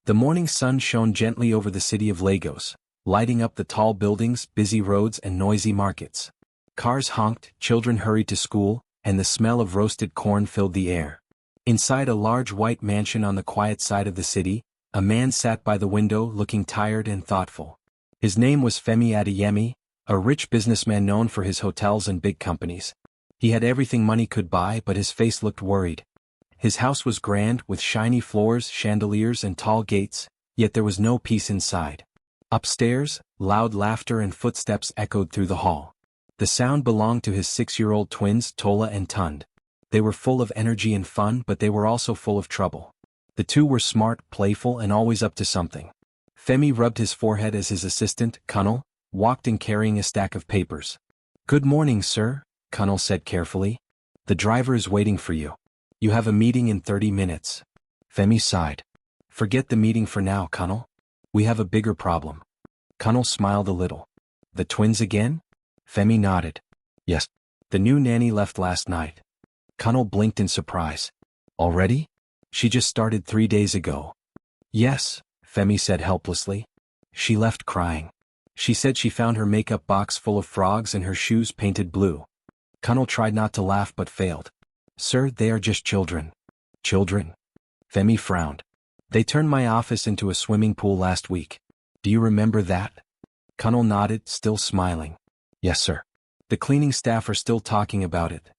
The morning sun shone gently over the city of Lagos, lighting up the tall buildings, busy roads and noisy markets. Cars honked, children hurried to school, and the smell of roasted corn filled the air. Inside a large white mansion on the quiet side of the city, a man sat by the window looking tired and thoughtful. His name was Femi Adeyemi, a rich businessman known for his hotels and big companies. He had everything money could buy, but his face looked worried. His house was grand, with shiny floors, chandeliers and tall gates, yet there was no peace inside. Upstairs, loud laughter and footsteps echoed through the hall. The sound belonged to his 6-year-old twins, Tola and Tund. They were full of energy and fun, but they were also full of trouble. The two were smart, playful and always up to something. Femi rubbed his forehead as his assistant, Kunal, walked in carrying a stack of papers. "Good morning, sir," Kunal said carefully. "The driver is waiting for you. You have a meeting in 30 minutes. Femi sighed. "Forget the meeting for now, Kunal. We have a bigger problem." Kunal smiled a little. "The twins again?" Femi nodded. "Yes. The new nanny left last night." Kunal blinked in surprise. "Already? She just started 3 days ago." "Yes," Femi said helplessly. "She left crying. She said she found her makeup box full of frogs and her shoes painted blue." Kunal tried not to laugh but failed. "Sir, they are just children." "Children?" Femi frowned. "They turned my office into a swimming pool last week. Do you remember that?" Kunal nodded, still smiling. "Yes, sir. The cleaning staff are still talking about it."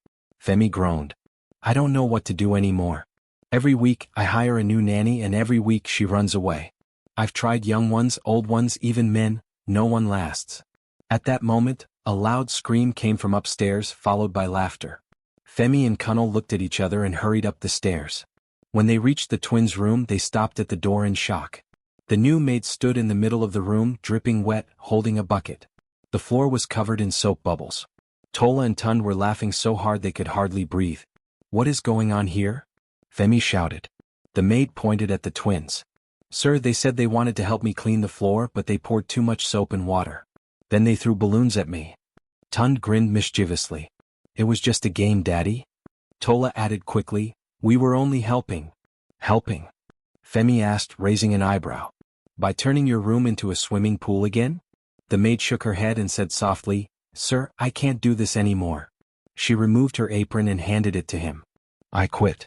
Femi groaned. "I don't know what to do anymore. Every week I hire a new nanny and every week she runs away. I've tried young ones, old ones, even men, no one lasts." At that moment, a loud scream came from upstairs, followed by laughter. Femi and Kunal looked at each other and hurried up the stairs. When they reached the twins' room, they stopped at the door in shock. The new maid stood in the middle of the room, dripping wet, holding a bucket. The floor was covered in soap bubbles. Tola and Tund were laughing so hard they could hardly breathe. "What is going on here?" Femi shouted. The maid pointed at the twins. "Sir, they said they wanted to help me clean the floor, but they poured too much soap and water. Then they threw balloons at me." Tund grinned mischievously. "It was just a game, Daddy." Tola added quickly, "We were only helping." "Helping?" Femi asked, raising an eyebrow. "By turning your room into a swimming pool again?" The maid shook her head and said softly, "Sir, I can't do this anymore." She removed her apron and handed it to him. "I quit."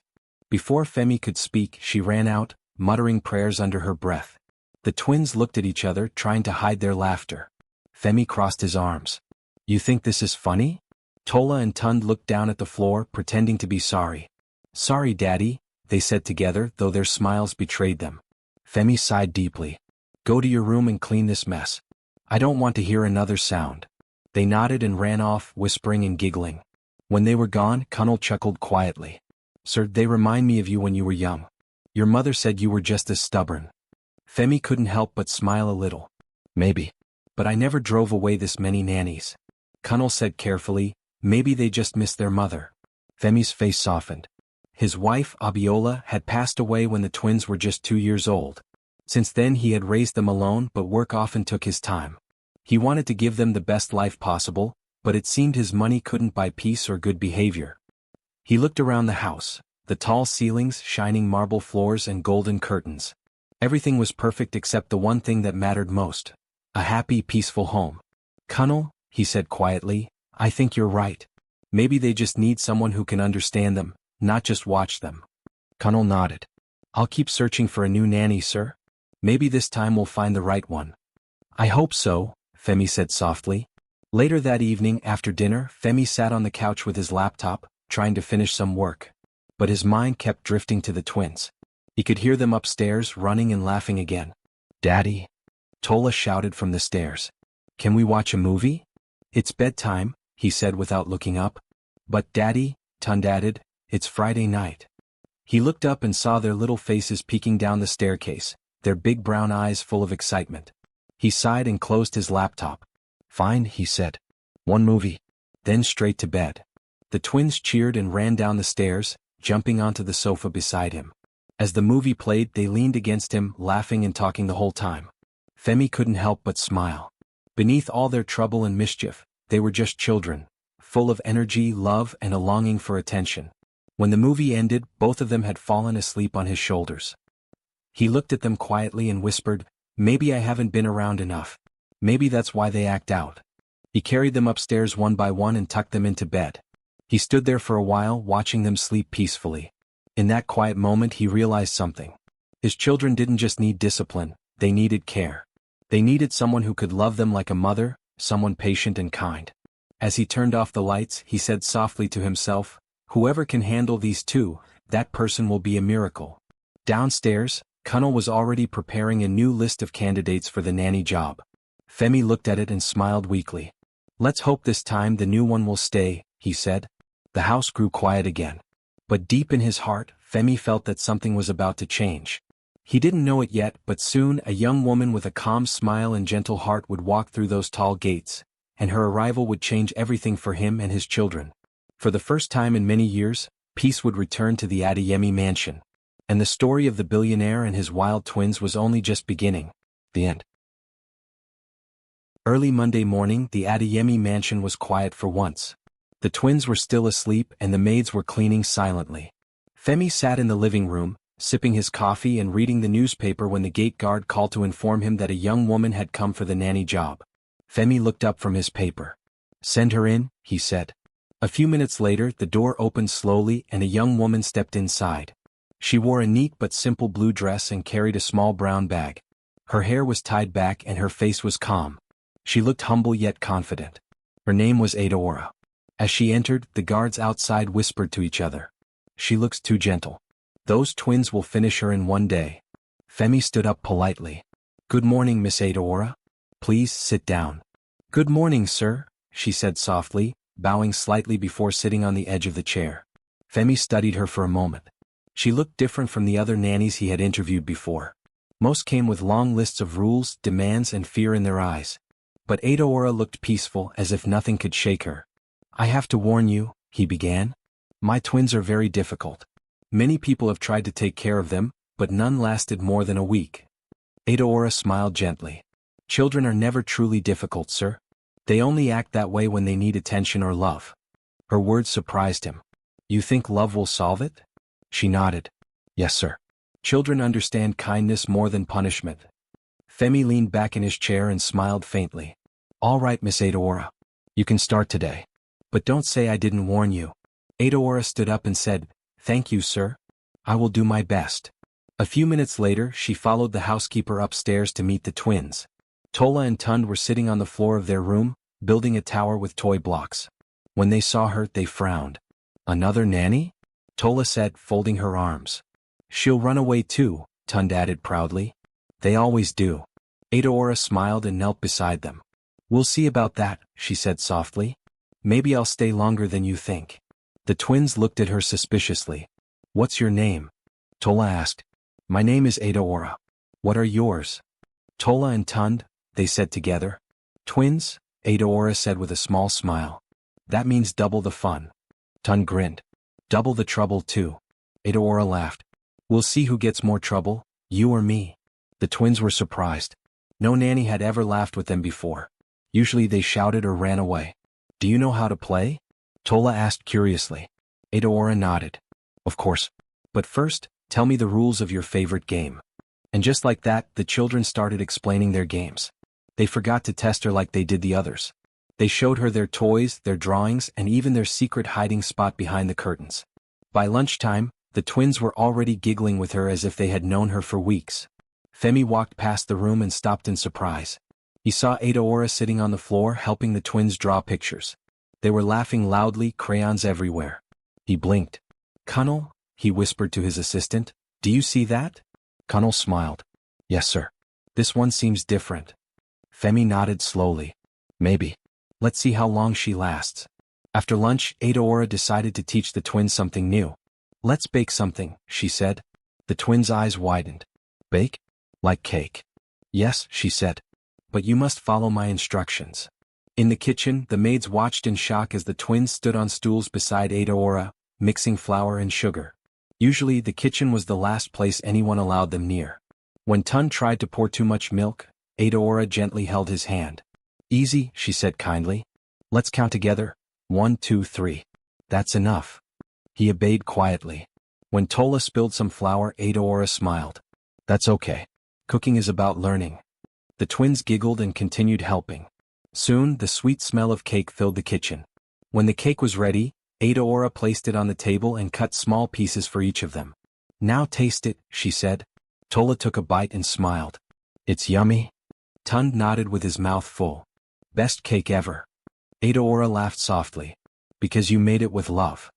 Before Femi could speak, she ran out, muttering prayers under her breath. The twins looked at each other, trying to hide their laughter. Femi crossed his arms. "You think this is funny?" Tola and Tund looked down at the floor, pretending to be sorry. "Sorry, Daddy," they said together, though their smiles betrayed them. Femi sighed deeply. "Go to your room and clean this mess. I don't want to hear another sound." They nodded and ran off, whispering and giggling. When they were gone, Kunal chuckled quietly. "Sir, they remind me of you when you were young. Your mother said you were just as stubborn." Femi couldn't help but smile a little. "Maybe. But I never drove away this many nannies." Kunal said carefully, "Maybe they just miss their mother." Femi's face softened. His wife, Abiola, had passed away when the twins were just 2 years old. Since then he had raised them alone, but work often took his time. He wanted to give them the best life possible, but it seemed his money couldn't buy peace or good behavior. He looked around the house, the tall ceilings, shining marble floors and golden curtains. Everything was perfect except the one thing that mattered most: a happy, peaceful home. "Kunal," he said quietly, "I think you're right. Maybe they just need someone who can understand them, not just watch them." Kunal nodded. "I'll keep searching for a new nanny, sir. Maybe this time we'll find the right one." "I hope so," Femi said softly. Later that evening, after dinner, Femi sat on the couch with his laptop, trying to finish some work. But his mind kept drifting to the twins. He could hear them upstairs, running and laughing again. "Daddy!" Tola shouted from the stairs. "Can we watch a movie?" "It's bedtime," he said without looking up. "But Daddy," Tund added, "it's Friday night." He looked up and saw their little faces peeking down the staircase, their big brown eyes full of excitement. He sighed and closed his laptop. "Fine," he said. "One movie. Then straight to bed." The twins cheered and ran down the stairs, jumping onto the sofa beside him. As the movie played, they leaned against him, laughing and talking the whole time. Femi couldn't help but smile. Beneath all their trouble and mischief, they were just children, full of energy, love, and a longing for attention. When the movie ended, both of them had fallen asleep on his shoulders. He looked at them quietly and whispered, "Maybe I haven't been around enough. Maybe that's why they act out." He carried them upstairs one by one and tucked them into bed. He stood there for a while watching them sleep peacefully. In that quiet moment he realized something. His children didn't just need discipline, they needed care. They needed someone who could love them like a mother, someone patient and kind. As he turned off the lights, he said softly to himself, "Whoever can handle these two, that person will be a miracle." Downstairs, Kunnel was already preparing a new list of candidates for the nanny job. Femi looked at it and smiled weakly. "Let's hope this time the new one will stay," he said. The house grew quiet again. But deep in his heart, Femi felt that something was about to change. He didn't know it yet, but soon a young woman with a calm smile and gentle heart would walk through those tall gates, and her arrival would change everything for him and his children. For the first time in many years, peace would return to the Adeyemi mansion. And the story of the billionaire and his wild twins was only just beginning. The end. Early Monday morning, the Adeyemi mansion was quiet for once. The twins were still asleep and the maids were cleaning silently. Femi sat in the living room, sipping his coffee and reading the newspaper when the gate guard called to inform him that a young woman had come for the nanny job. Femi looked up from his paper. "Send her in," he said. A few minutes later, the door opened slowly and a young woman stepped inside. She wore a neat but simple blue dress and carried a small brown bag. Her hair was tied back and her face was calm. She looked humble yet confident. Her name was Adaora. As she entered, the guards outside whispered to each other, "She looks too gentle. Those twins will finish her in one day." Femi stood up politely. "Good morning, Miss Adaora. Please sit down." "Good morning, sir," she said softly, bowing slightly before sitting on the edge of the chair. Femi studied her for a moment. She looked different from the other nannies he had interviewed before. Most came with long lists of rules, demands, and fear in their eyes. But Adaora looked peaceful, as if nothing could shake her. "I have to warn you," he began. "My twins are very difficult. Many people have tried to take care of them, but none lasted more than a week." Adaora smiled gently. "Children are never truly difficult, sir. They only act that way when they need attention or love." Her words surprised him. "You think love will solve it?" She nodded. "Yes, sir. Children understand kindness more than punishment." Femi leaned back in his chair and smiled faintly. "All right, Miss Adaora. You can start today. But don't say I didn't warn you." Adaora stood up and said, "Thank you, sir. I will do my best." A few minutes later, she followed the housekeeper upstairs to meet the twins. Tola and Tund were sitting on the floor of their room, building a tower with toy blocks. When they saw her, they frowned. "Another nanny?" Tola said, folding her arms. "She'll run away too," Tund added proudly. "They always do." Adaora smiled and knelt beside them. "We'll see about that," she said softly. "Maybe I'll stay longer than you think." The twins looked at her suspiciously. "What's your name?" Tola asked. "My name is Adaora. What are yours?" "Tola and Tund," they said together. "Twins?" Adaora said with a small smile. "That means double the fun." Tund grinned. "Double the trouble too." Adaora laughed. "We'll see who gets more trouble, you or me." The twins were surprised. No nanny had ever laughed with them before. Usually they shouted or ran away. "Do you know how to play?" Tola asked curiously. Adaora nodded. "Of course. But first, tell me the rules of your favorite game." And just like that, the children started explaining their games. They forgot to test her like they did the others. They showed her their toys, their drawings, and even their secret hiding spot behind the curtains. By lunchtime, the twins were already giggling with her as if they had known her for weeks. Femi walked past the room and stopped in surprise. He saw Adaora sitting on the floor helping the twins draw pictures. They were laughing loudly, crayons everywhere. He blinked. "Kunnel," he whispered to his assistant, "do you see that?" Kunnel smiled. "Yes, sir. This one seems different." Femi nodded slowly. "Maybe. Let's see how long she lasts." After lunch, Adaora decided to teach the twins something new. "Let's bake something," she said. The twins' eyes widened. "Bake? Like cake?" "Yes," she said. "But you must follow my instructions." In the kitchen, the maids watched in shock as the twins stood on stools beside Adaora, mixing flour and sugar. Usually, the kitchen was the last place anyone allowed them near. When Tund tried to pour too much milk, Adaora gently held his hand. "Easy," she said kindly. "Let's count together. 1, 2, 3. That's enough." He obeyed quietly. When Tola spilled some flour, Adaora smiled. That's okay. Cooking is about learning. The twins giggled and continued helping. Soon, the sweet smell of cake filled the kitchen. When the cake was ready, Adaora placed it on the table and cut small pieces for each of them. Now taste it, she said. Tola took a bite and smiled. It's yummy. Tund nodded with his mouth full. Best cake ever. Adaora laughed softly. Because you made it with love.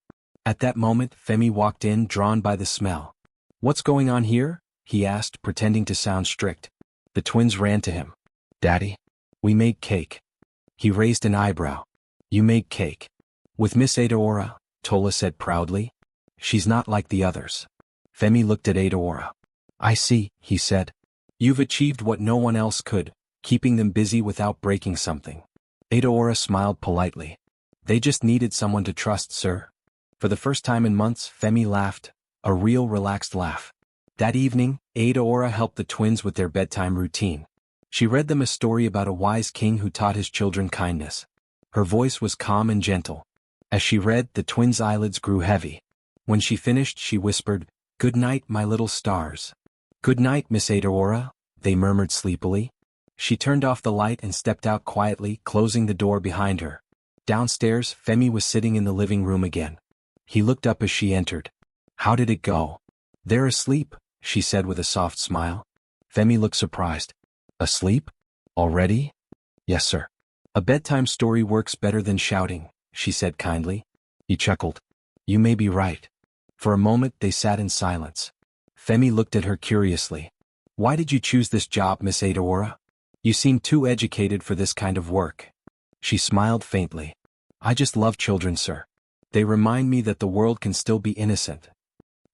At that moment, Femi walked in, drawn by the smell. What's going on here? He asked, pretending to sound strict. The twins ran to him. Daddy? We made cake. He raised an eyebrow. You made cake. With Miss Adaora, Tola said proudly. She's not like the others. Femi looked at Adaora. I see, he said. You've achieved what no one else could, keeping them busy without breaking something. Adaora smiled politely. They just needed someone to trust, sir. For the first time in months, Femi laughed, a real relaxed laugh. That evening, Adaora helped the twins with their bedtime routine. She read them a story about a wise king who taught his children kindness. Her voice was calm and gentle. As she read, the twins' eyelids grew heavy. When she finished, she whispered, Good night, my little stars. Good night, Miss Adaora, they murmured sleepily. She turned off the light and stepped out quietly, closing the door behind her. Downstairs, Femi was sitting in the living room again. He looked up as she entered. How did it go? They're asleep, she said with a soft smile. Femi looked surprised. Asleep? Already? Yes, sir. A bedtime story works better than shouting, she said kindly. He chuckled. You may be right. For a moment they sat in silence. Femi looked at her curiously. Why did you choose this job, Miss Adaora? You seem too educated for this kind of work. She smiled faintly. I just love children, sir. They remind me that the world can still be innocent.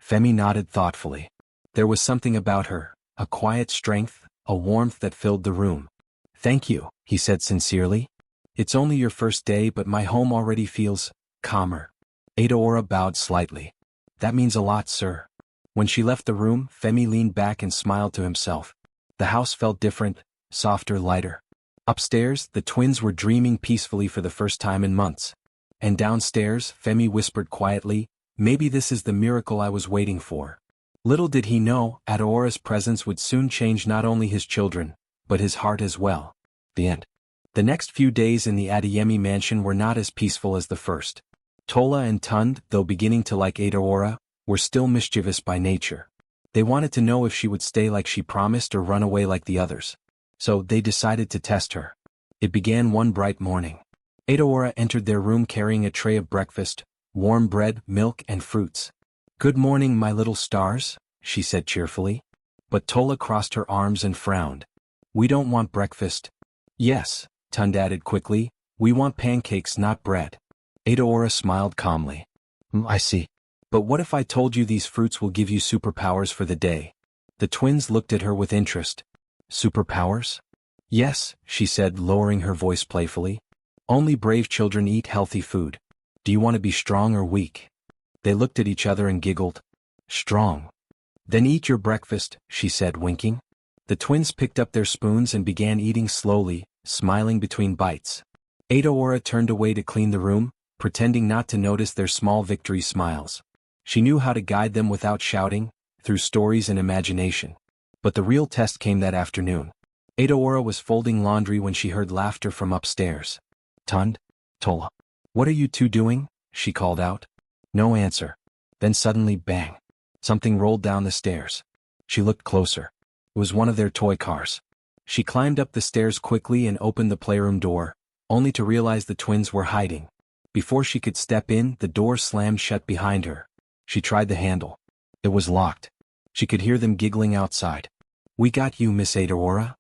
Femi nodded thoughtfully. There was something about her, a quiet strength, a warmth that filled the room. Thank you, he said sincerely. It's only your first day, but my home already feels calmer. Adaora bowed slightly. That means a lot, sir. When she left the room, Femi leaned back and smiled to himself. The house felt different, softer, lighter. Upstairs, the twins were dreaming peacefully for the first time in months. And downstairs, Femi whispered quietly, Maybe this is the miracle I was waiting for. Little did he know, Adaora's presence would soon change not only his children, but his heart as well. The end. The next few days in the Adeyemi mansion were not as peaceful as the first. Tola and Tund, though beginning to like Adaora, were still mischievous by nature. They wanted to know if she would stay like she promised or run away like the others. So they decided to test her. It began one bright morning. Adaora entered their room carrying a tray of breakfast, warm bread, milk, and fruits. Good morning, my little stars, she said cheerfully. But Tola crossed her arms and frowned. We don't want breakfast. Yes, Tund added quickly, we want pancakes, not bread. Adaora smiled calmly. I see. But what if I told you these fruits will give you superpowers for the day? The twins looked at her with interest. Superpowers? Yes, she said, lowering her voice playfully. Only brave children eat healthy food. Do you want to be strong or weak? They looked at each other and giggled. Strong. Then eat your breakfast, she said, winking. The twins picked up their spoons and began eating slowly, smiling between bites. Adaora turned away to clean the room, pretending not to notice their small victory smiles. She knew how to guide them without shouting, through stories and imagination. But the real test came that afternoon. Adaora was folding laundry when she heard laughter from upstairs. Tund? Tola. What are you two doing? She called out. No answer. Then suddenly, bang. Something rolled down the stairs. She looked closer. It was one of their toy cars. She climbed up the stairs quickly and opened the playroom door, only to realize the twins were hiding. Before she could step in, the door slammed shut behind her. She tried the handle. It was locked. She could hear them giggling outside. We got you, Miss Adaora,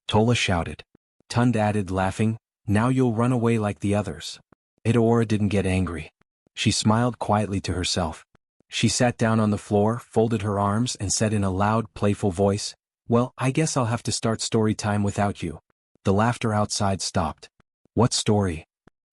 Tola shouted. Tund added, laughing, now you'll run away like the others. Adaora didn't get angry. She smiled quietly to herself. She sat down on the floor, folded her arms, and said in a loud, playful voice, Well, I guess I'll have to start story time without you. The laughter outside stopped. What story?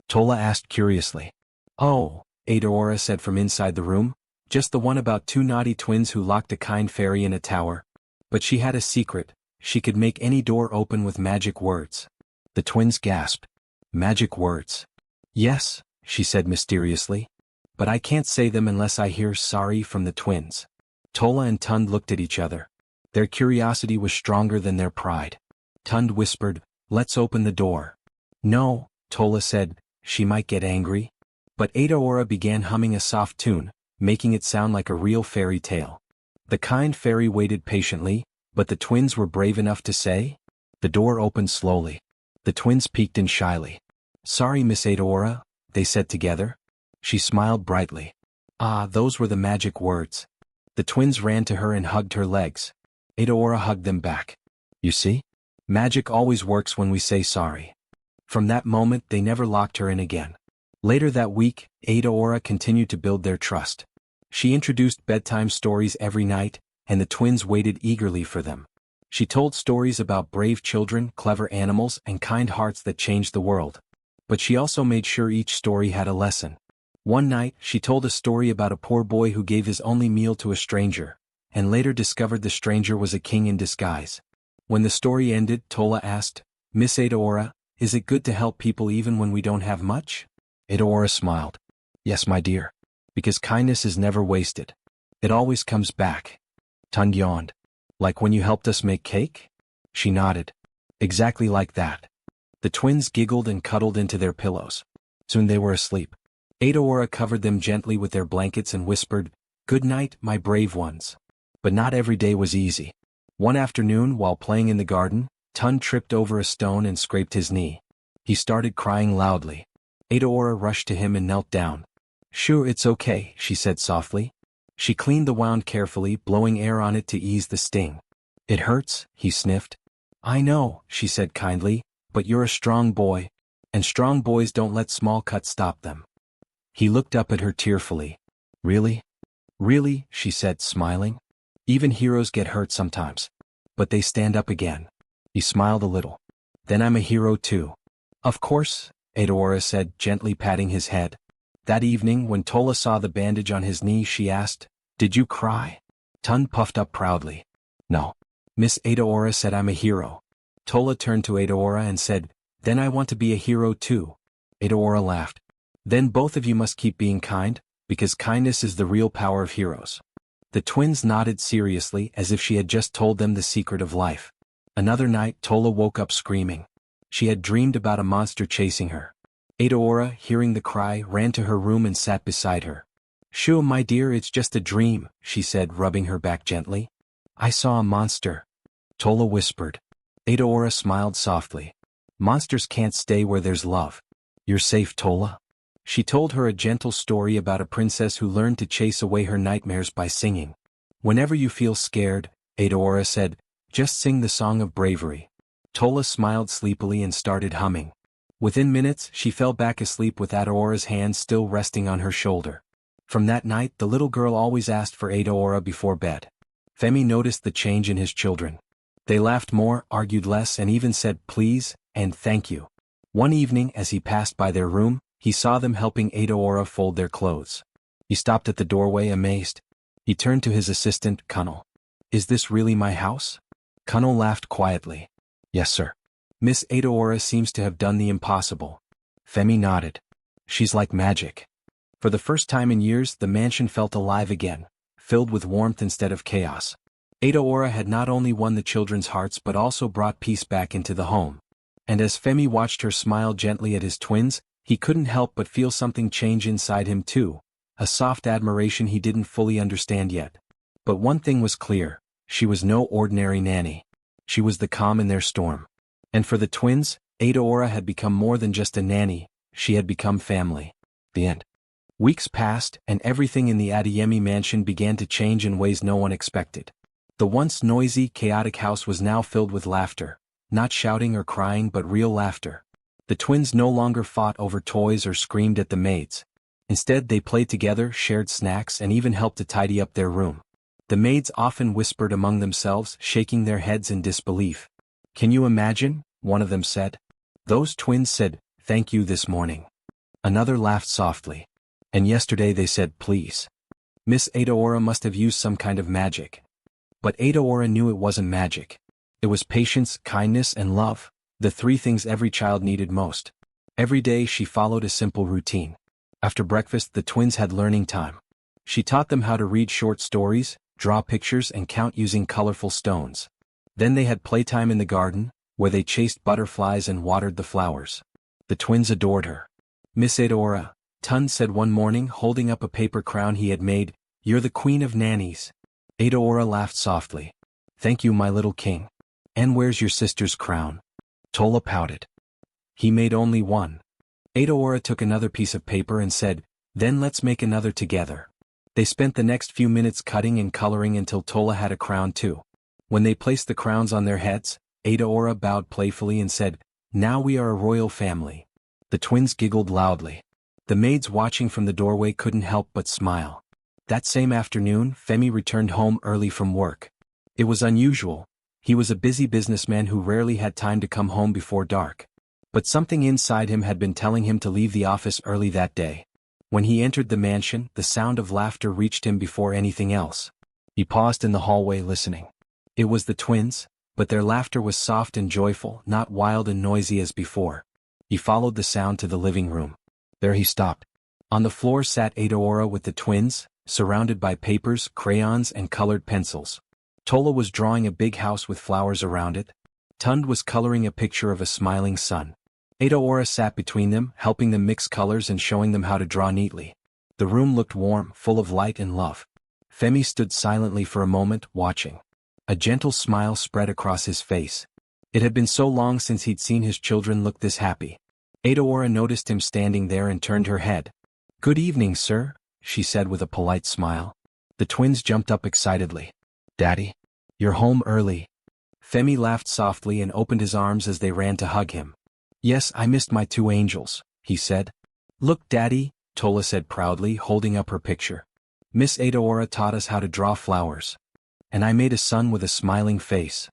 Tola asked curiously. Oh, Adaora said from inside the room, just the one about two naughty twins who locked a kind fairy in a tower. But she had a secret. She could make any door open with magic words. The twins gasped. Magic words. Yes, she said mysteriously. But I can't say them unless I hear sorry from the twins. Tola and Tund looked at each other. Their curiosity was stronger than their pride. Tund whispered, "Let's open the door." "No," Tola said, "she might get angry." But Adaora began humming a soft tune, making it sound like a real fairy tale. The kind fairy waited patiently, but the twins were brave enough to say. The door opened slowly. The twins peeked in shyly. "Sorry, Miss Adaora," they said together. She smiled brightly. Ah, those were the magic words. The twins ran to her and hugged her legs. Adaora hugged them back. "You see? Magic always works when we say sorry." From that moment they never locked her in again. Later that week, Adaora continued to build their trust. She introduced bedtime stories every night, and the twins waited eagerly for them. She told stories about brave children, clever animals, and kind hearts that changed the world. But she also made sure each story had a lesson. One night, she told a story about a poor boy who gave his only meal to a stranger, and later discovered the stranger was a king in disguise. When the story ended, Tola asked, "Miss Adaora, is it good to help people even when we don't have much?" Adaora smiled. "Yes, my dear. Because kindness is never wasted. It always comes back." Tund yawned. "Like when you helped us make cake?" She nodded. "Exactly like that." The twins giggled and cuddled into their pillows. Soon they were asleep. Adaora covered them gently with their blankets and whispered, "Good night, my brave ones." But not every day was easy. One afternoon, while playing in the garden, Tund tripped over a stone and scraped his knee. He started crying loudly. Adaora rushed to him and knelt down. "Sure, it's okay," she said softly. She cleaned the wound carefully, blowing air on it to ease the sting. "It hurts," he sniffed. "I know," she said kindly, "but you're a strong boy, and strong boys don't let small cuts stop them." He looked up at her tearfully. "Really? Really?" she said, smiling. "Even heroes get hurt sometimes. But they stand up again." He smiled a little. "Then I'm a hero too." "Of course," Adaora said, gently patting his head. That evening, when Tola saw the bandage on his knee, she asked, "Did you cry?" Tund puffed up proudly. "No. Miss Adaora said I'm a hero." Tola turned to Adaora and said, "Then I want to be a hero too." Adaora laughed. "Then both of you must keep being kind, because kindness is the real power of heroes." The twins nodded seriously as if she had just told them the secret of life. Another night, Tola woke up screaming. She had dreamed about a monster chasing her. Adaora, hearing the cry, ran to her room and sat beside her. "Shoo, my dear, it's just a dream," she said, rubbing her back gently. "I saw a monster," Tola whispered. Adaora smiled softly. "Monsters can't stay where there's love. You're safe, Tola." She told her a gentle story about a princess who learned to chase away her nightmares by singing. "Whenever you feel scared," Adaora said, "just sing the song of bravery." Tola smiled sleepily and started humming. Within minutes, she fell back asleep with Adaora's hand still resting on her shoulder. From that night, the little girl always asked for Adaora before bed. Femi noticed the change in his children. They laughed more, argued less, and even said please and thank you. One evening, as he passed by their room, he saw them helping Adaora fold their clothes. He stopped at the doorway, amazed. He turned to his assistant, Kunnel. "Is this really my house?" Kunnel laughed quietly. "Yes, sir. Miss Adaora seems to have done the impossible." Femi nodded. "She's like magic." For the first time in years, the mansion felt alive again, filled with warmth instead of chaos. Adaora had not only won the children's hearts but also brought peace back into the home. And as Femi watched her smile gently at his twins, he couldn't help but feel something change inside him too, a soft admiration he didn't fully understand yet. But one thing was clear, she was no ordinary nanny. She was the calm in their storm. And for the twins, Adaora had become more than just a nanny, she had become family. The end. Weeks passed, and everything in the Adeyemi mansion began to change in ways no one expected. The once noisy, chaotic house was now filled with laughter, not shouting or crying but real laughter. The twins no longer fought over toys or screamed at the maids. Instead, they played together, shared snacks, and even helped to tidy up their room. The maids often whispered among themselves, shaking their heads in disbelief. "Can you imagine?" one of them said. "Those twins said, 'Thank you' this morning." Another laughed softly. "And yesterday they said please." Miss Adaora must have used some kind of magic. But Adaora knew it wasn't magic. It was patience, kindness, and love, the three things every child needed most. Every day she followed a simple routine. After breakfast, the twins had learning time. She taught them how to read short stories, draw pictures and count using colorful stones. Then they had playtime in the garden, where they chased butterflies and watered the flowers. The twins adored her. "Miss Adora," Tund said one morning, holding up a paper crown he had made, "you're the queen of nannies." Adora laughed softly. "Thank you, my little king. And where's your sister's crown?" Tola pouted. "He made only one." Adora took another piece of paper and said, "Then let's make another together." They spent the next few minutes cutting and coloring until Tola had a crown too. When they placed the crowns on their heads, Adora bowed playfully and said, "Now we are a royal family." The twins giggled loudly. The maids watching from the doorway couldn't help but smile. That same afternoon, Femi returned home early from work. It was unusual. He was a busy businessman who rarely had time to come home before dark. But something inside him had been telling him to leave the office early that day. When he entered the mansion, the sound of laughter reached him before anything else. He paused in the hallway listening. It was the twins, but their laughter was soft and joyful, not wild and noisy as before. He followed the sound to the living room. There he stopped. On the floor sat Adora with the twins, surrounded by papers, crayons, and colored pencils. Tola was drawing a big house with flowers around it. Tund was coloring a picture of a smiling sun. Adora sat between them, helping them mix colors and showing them how to draw neatly. The room looked warm, full of light and love. Femi stood silently for a moment, watching. A gentle smile spread across his face. It had been so long since he'd seen his children look this happy. Adora noticed him standing there and turned her head. "Good evening, sir," she said with a polite smile. The twins jumped up excitedly. "Daddy? You're home early." Femi laughed softly and opened his arms as they ran to hug him. "Yes, I missed my two angels," he said. "Look, Daddy," Tola said proudly, holding up her picture. "Miss Adora taught us how to draw flowers. And I made a sun with a smiling face."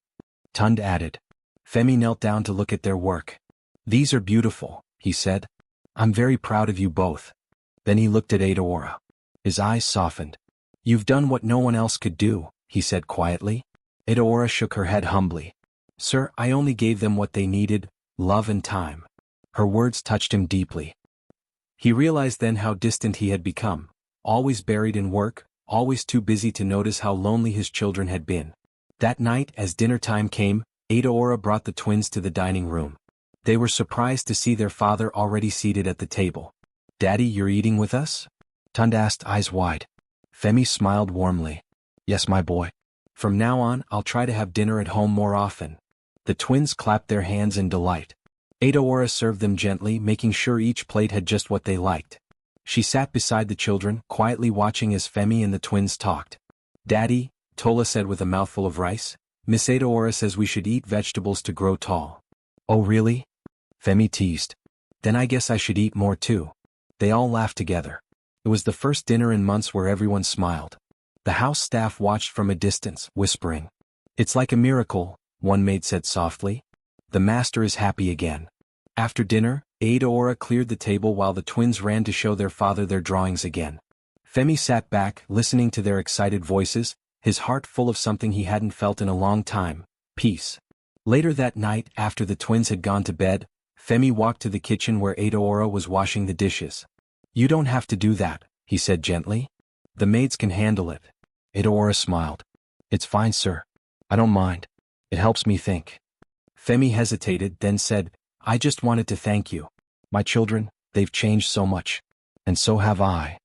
Tund added. Femi knelt down to look at their work. "These are beautiful," he said. "I'm very proud of you both." Then he looked at Adora. His eyes softened. "You've done what no one else could do," he said quietly. Adora shook her head humbly. "Sir, I only gave them what they needed, love and time." Her words touched him deeply. He realized then how distant he had become, always buried in work, always too busy to notice how lonely his children had been. That night, as dinner time came, Adora brought the twins to the dining room. They were surprised to see their father already seated at the table. "Daddy, you're eating with us?" Tund asked, eyes wide. Femi smiled warmly. "Yes, my boy. From now on, I'll try to have dinner at home more often." The twins clapped their hands in delight. Adora served them gently, making sure each plate had just what they liked. She sat beside the children, quietly watching as Femi and the twins talked. "Daddy," Tola said with a mouthful of rice, "Miss Adora says we should eat vegetables to grow tall." "Oh really?" Femi teased. "Then I guess I should eat more too." They all laughed together. It was the first dinner in months where everyone smiled. The house staff watched from a distance, whispering. "It's like a miracle," one maid said softly. "The master is happy again." After dinner, Adora cleared the table while the twins ran to show their father their drawings again. Femi sat back, listening to their excited voices, his heart full of something he hadn't felt in a long time, peace. Later that night, after the twins had gone to bed, Femi walked to the kitchen where Adora was washing the dishes. "You don't have to do that," he said gently. "The maids can handle it." Adora smiled. "It's fine, sir. I don't mind. It helps me think." Femi hesitated, then said, "I just wanted to thank you. My children, they've changed so much. And so have I."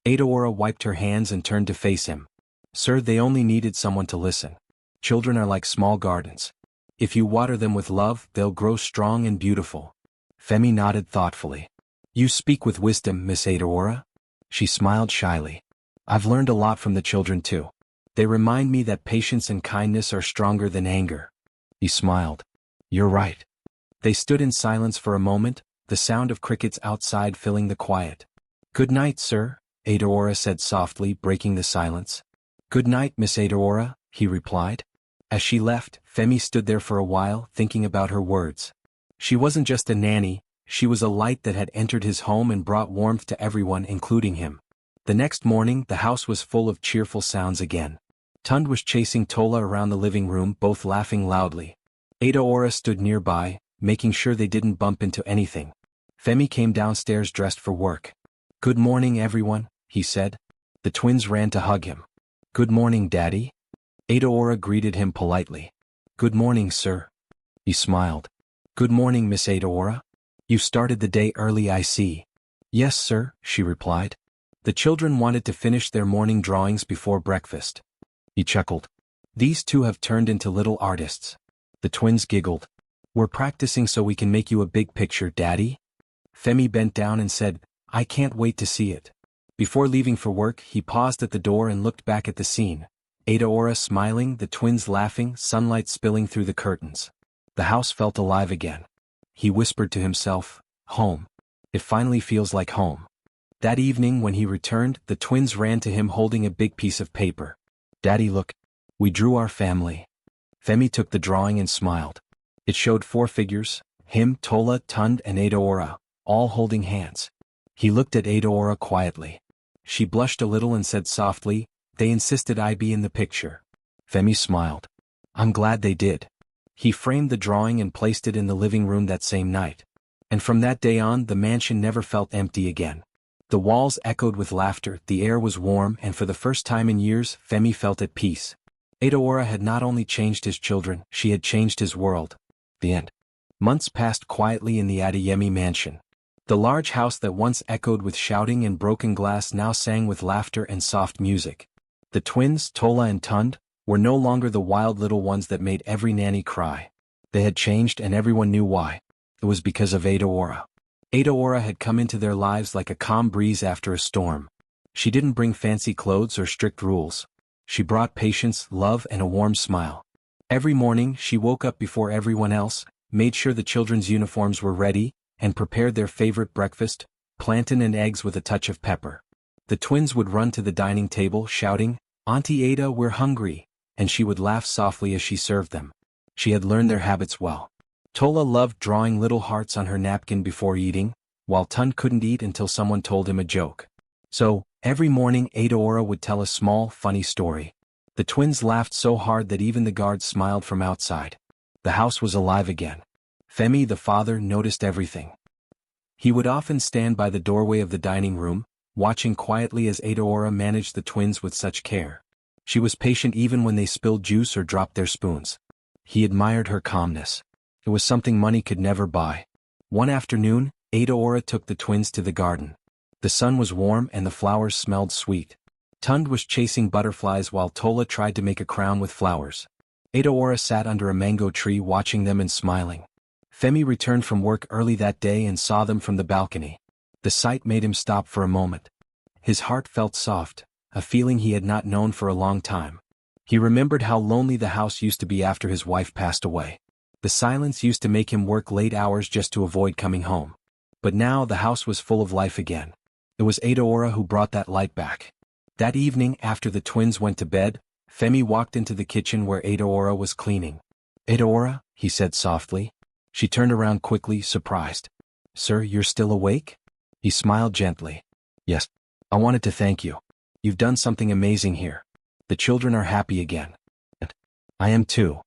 Adora wiped her hands and turned to face him. "Sir, they only needed someone to listen. Children are like small gardens. If you water them with love, they'll grow strong and beautiful." Femi nodded thoughtfully. "You speak with wisdom, Miss Adora." She smiled shyly. "I've learned a lot from the children too. They remind me that patience and kindness are stronger than anger." He smiled. "You're right." They stood in silence for a moment, the sound of crickets outside filling the quiet. "Good night, sir," Adora said softly, breaking the silence. "Good night, Miss Adora," he replied. As she left, Femi stood there for a while, thinking about her words. She wasn't just a nanny, she was a light that had entered his home and brought warmth to everyone, including him. The next morning, the house was full of cheerful sounds again. Tund was chasing Tola around the living room, both laughing loudly. Adora stood nearby, making sure they didn't bump into anything. Femi came downstairs dressed for work. "Good morning, everyone," he said. The twins ran to hug him. "Good morning, Daddy." Adaora greeted him politely. "Good morning, sir." He smiled. "Good morning, Miss Adaora. You started the day early, I see." "Yes, sir," she replied. The children wanted to finish their morning drawings before breakfast. He chuckled. "These two have turned into little artists." The twins giggled. "We're practicing so we can make you a big picture, Daddy." Femi bent down and said, "I can't wait to see it." Before leaving for work, he paused at the door and looked back at the scene. Adaora smiling, the twins laughing, sunlight spilling through the curtains. The house felt alive again. He whispered to himself, "Home. It finally feels like home." That evening when he returned, the twins ran to him holding a big piece of paper. "Daddy, look. We drew our family." Femi took the drawing and smiled. It showed 4 figures, him, Tola, Tund, and Adaora, all holding hands. He looked at Adaora quietly. She blushed a little and said softly, "They insisted I be in the picture." Femi smiled. "I'm glad they did." He framed the drawing and placed it in the living room that same night. And from that day on, the mansion never felt empty again. The walls echoed with laughter, the air was warm, and for the first time in years, Femi felt at peace. Adaora had not only changed his children, she had changed his world. The end. Months passed quietly in the Adeyemi mansion. The large house that once echoed with shouting and broken glass now sang with laughter and soft music. The twins, Tola and Tund, were no longer the wild little ones that made every nanny cry. They had changed and everyone knew why. It was because of Adaora. Adaora had come into their lives like a calm breeze after a storm. She didn't bring fancy clothes or strict rules. She brought patience, love, and a warm smile. Every morning, she woke up before everyone else, made sure the children's uniforms were ready, and prepared their favorite breakfast, plantain and eggs with a touch of pepper. The twins would run to the dining table shouting, "Auntie Ada, we're hungry," and she would laugh softly as she served them. She had learned their habits well. Tola loved drawing little hearts on her napkin before eating, while Tund couldn't eat until someone told him a joke. So, every morning Adaora would tell a small, funny story. The twins laughed so hard that even the guards smiled from outside. The house was alive again. Femi, the father, noticed everything. He would often stand by the doorway of the dining room, watching quietly as Adaora managed the twins with such care. She was patient even when they spilled juice or dropped their spoons. He admired her calmness. It was something money could never buy. One afternoon, Adaora took the twins to the garden. The sun was warm and the flowers smelled sweet. Tund was chasing butterflies while Tola tried to make a crown with flowers. Adaora sat under a mango tree watching them and smiling. Femi returned from work early that day and saw them from the balcony. The sight made him stop for a moment. His heart felt soft, a feeling he had not known for a long time. He remembered how lonely the house used to be after his wife passed away. The silence used to make him work late hours just to avoid coming home. But now the house was full of life again. It was Adaora who brought that light back. That evening, after the twins went to bed, Femi walked into the kitchen where Adaora was cleaning. "Adaora," he said softly. She turned around quickly, surprised. "Sir, you're still awake?" He smiled gently. "Yes. I wanted to thank you. You've done something amazing here. The children are happy again. And I am too."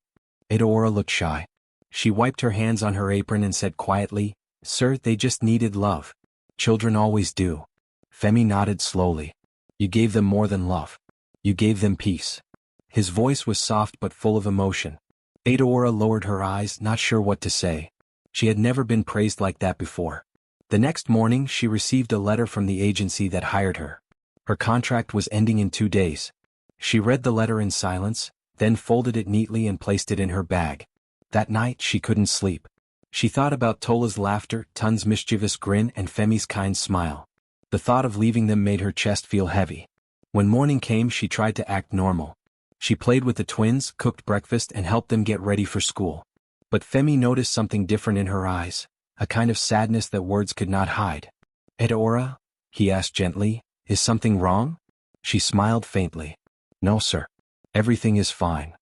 Adaora looked shy. She wiped her hands on her apron and said quietly, "Sir, they just needed love. Children always do." Femi nodded slowly. "You gave them more than love. You gave them peace." His voice was soft but full of emotion. Adaora lowered her eyes, not sure what to say. She had never been praised like that before. The next morning she received a letter from the agency that hired her. Her contract was ending in 2 days. She read the letter in silence, then folded it neatly and placed it in her bag. That night she couldn't sleep. She thought about Tola's laughter, Tund's mischievous grin, and Femi's kind smile. The thought of leaving them made her chest feel heavy. When morning came she tried to act normal. She played with the twins, cooked breakfast, and helped them get ready for school. But Femi noticed something different in her eyes, a kind of sadness that words could not hide. "Adaora?" he asked gently, "is something wrong?" She smiled faintly. "No, sir. Everything is fine."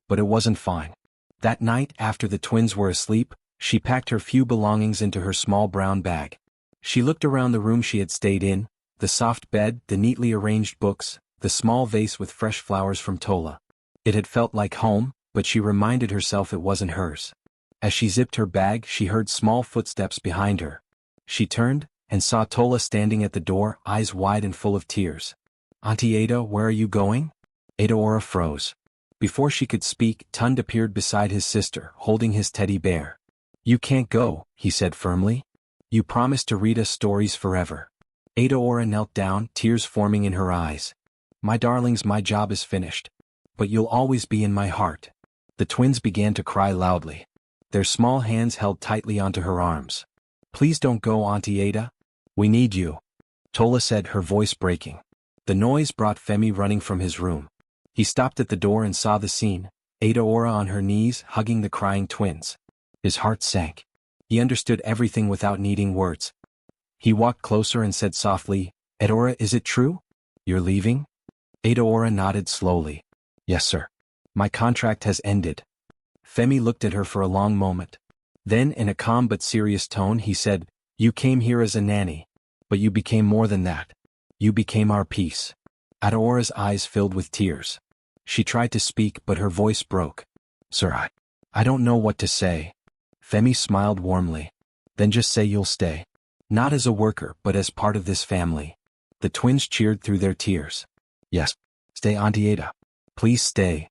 But it wasn't fine. That night, after the twins were asleep, she packed her few belongings into her small brown bag. She looked around the room she had stayed in, the soft bed, the neatly arranged books, the small vase with fresh flowers from Tola. It had felt like home, but she reminded herself it wasn't hers. As she zipped her bag, she heard small footsteps behind her. She turned, and saw Tola standing at the door, eyes wide and full of tears. "Auntie Ada, where are you going?" Adaora froze. Before she could speak, Tund appeared beside his sister, holding his teddy bear. "You can't go," he said firmly. "You promised to read us stories forever." Adaora knelt down, tears forming in her eyes. "My darlings, my job is finished. But you'll always be in my heart." The twins began to cry loudly. Their small hands held tightly onto her arms. "Please don't go, Auntie Ada. We need you," Tola said, her voice breaking. The noise brought Femi running from his room. He stopped at the door and saw the scene, Adaora on her knees hugging the crying twins. His heart sank. He understood everything without needing words. He walked closer and said softly, "Adaora, is it true? You're leaving?" Adaora nodded slowly. "Yes, sir. My contract has ended." Femi looked at her for a long moment. Then, in a calm but serious tone, he said, "You came here as a nanny. But you became more than that. You became our peace." Adaora's eyes filled with tears. She tried to speak, but her voice broke. "Sir, I don't know what to say." Femi smiled warmly. "Then just say you'll stay. Not as a worker, but as part of this family." The twins cheered through their tears. "Yes, stay, Auntie Ada. Please stay."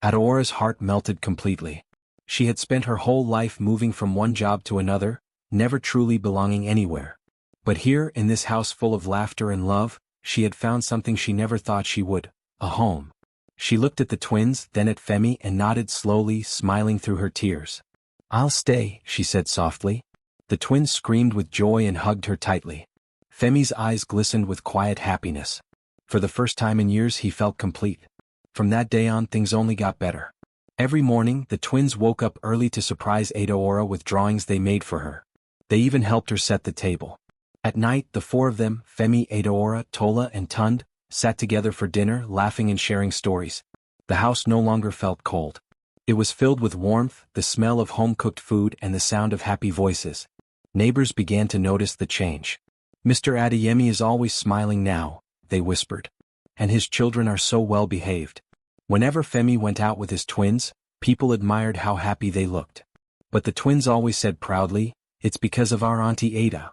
Adaora's heart melted completely. She had spent her whole life moving from one job to another, never truly belonging anywhere. But here, in this house full of laughter and love, she had found something she never thought she would, a home. She looked at the twins, then at Femi, and nodded slowly, smiling through her tears. "I'll stay," she said softly. The twins screamed with joy and hugged her tightly. Femi's eyes glistened with quiet happiness. For the first time in years, he felt complete. From that day on, things only got better. Every morning, the twins woke up early to surprise Adaora with drawings they made for her. They even helped her set the table. At night, the four of them, Femi, Adaora, Tola, and Tund, sat together for dinner, laughing and sharing stories. The house no longer felt cold. It was filled with warmth, the smell of home-cooked food, and the sound of happy voices. Neighbors began to notice the change. "Mr. Adeyemi is always smiling now," they whispered. "And his children are so well behaved." Whenever Femi went out with his twins, people admired how happy they looked. But the twins always said proudly, "It's because of our Auntie Ada."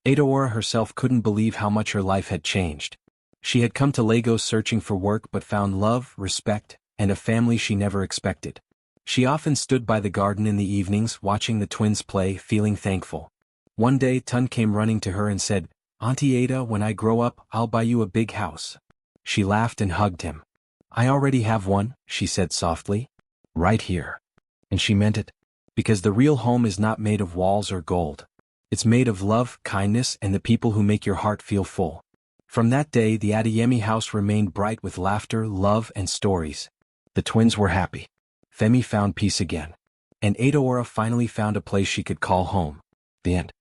Adaora herself couldn't believe how much her life had changed. She had come to Lagos searching for work but found love, respect, and a family she never expected. She often stood by the garden in the evenings watching the twins play, feeling thankful. One day Tun came running to her and said, "Auntie Ada, when I grow up, I'll buy you a big house." She laughed and hugged him. "I already have one," she said softly. "Right here." And she meant it. Because the real home is not made of walls or gold. It's made of love, kindness, and the people who make your heart feel full. From that day, the Adeyemi house remained bright with laughter, love, and stories. The twins were happy. Femi found peace again. And Adaora finally found a place she could call home. The end.